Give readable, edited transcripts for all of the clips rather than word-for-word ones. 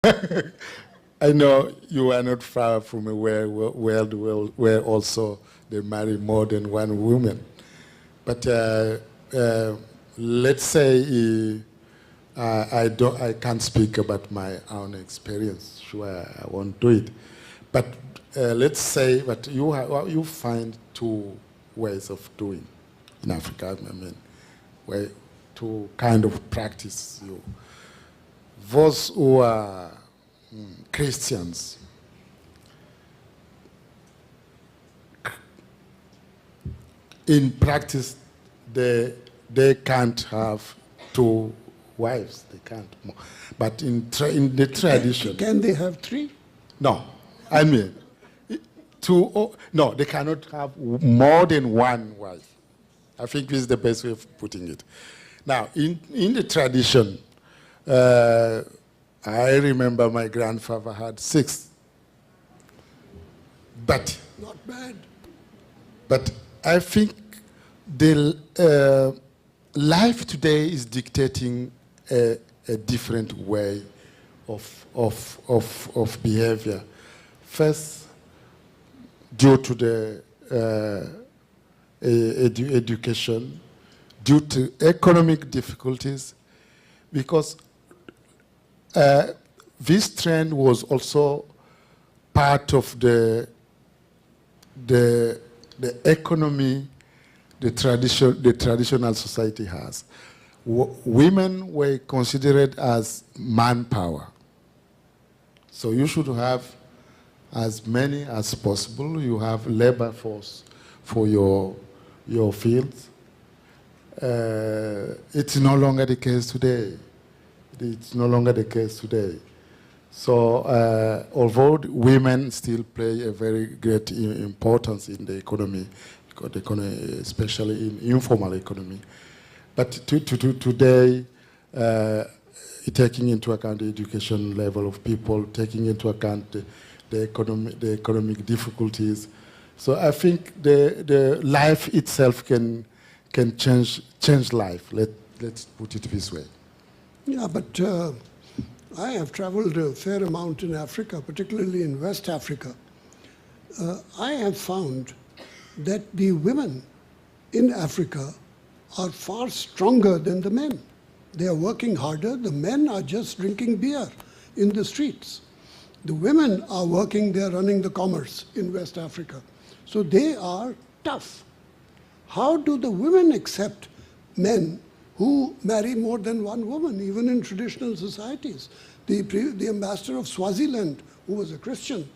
I know you are not far from a world where also they marry more than one woman. But let's say I can't speak about my own experience. Sure, I won't do it. But let's say that you find two ways of doing in Africa. I mean, way to kind of practice you. Those who are Christians, in practice, they can't have two wives. They can't. But in the tradition, can they have three? No, I mean, no, they cannot have more than one wife. I think this is the best way of putting it. Now, in the tradition, I remember my grandfather had 6. But not bad. But I think the life today is dictating a different way of behavior. First, due to the education, due to economic difficulties, because this trend was also part of the economy the traditional society has. Women were considered as manpower. So you should have as many as possible. You have labor force for your fields. It's no longer the case today. It's no longer the case today. So although women still play a very great importance in the economy, especially in informal economy, but today, taking into account the education level of people, taking into account the economic difficulties, so I think the life itself can change life. Let's put it this way. Yeah, but I have traveled a fair amount in Africa, particularly in West Africa. I have found that the women in Africa are far stronger than the men. They are working harder. The men are just drinking beer in the streets. The women are working, they are running the commerce in West Africa. So they are tough. How do the women accept men who marry more than one woman, even in traditional societies? The ambassador of Swaziland, who was a Christian,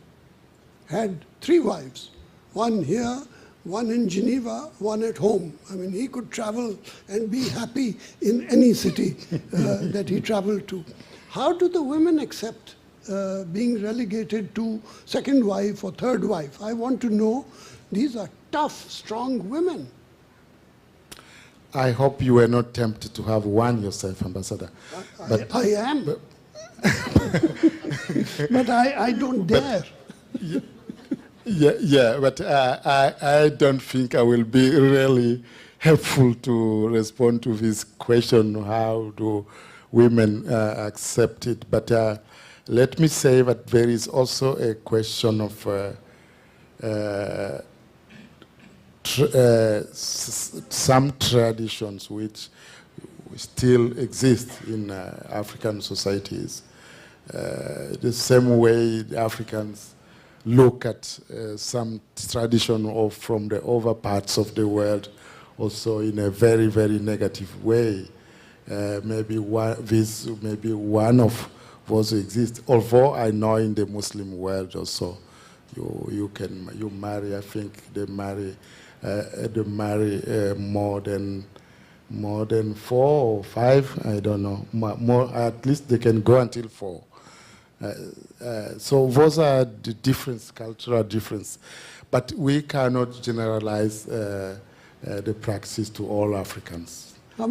had 3 wives, one here, one in Geneva, one at home. I mean, he could travel and be happy in any city that he traveled to. How do the women accept being relegated to second wife or third wife? I want to know. These are tough, strong women. I hope you were not tempted to have one yourself, Ambassador. I am. But I don't dare. Yeah, but I don't think I will be really helpful to respond to this question, how do women accept it. But let me say that there is also a question of some traditions which still exist in African societies. The same way the Africans look at some tradition from the other parts of the world also in a very, very negative way. Maybe one of those exist. Although I know in the Muslim world also, you marry. I think they marry more than 4 or 5. I don't know. More, at least they can go until 4. So those are the cultural difference. But we cannot generalize the practice to all Africans. I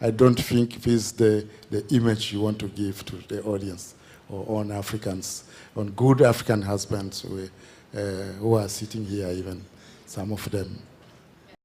don't think this is the image you want to give to the audience or on Africans, on good African husbands who are sitting here, even some of them.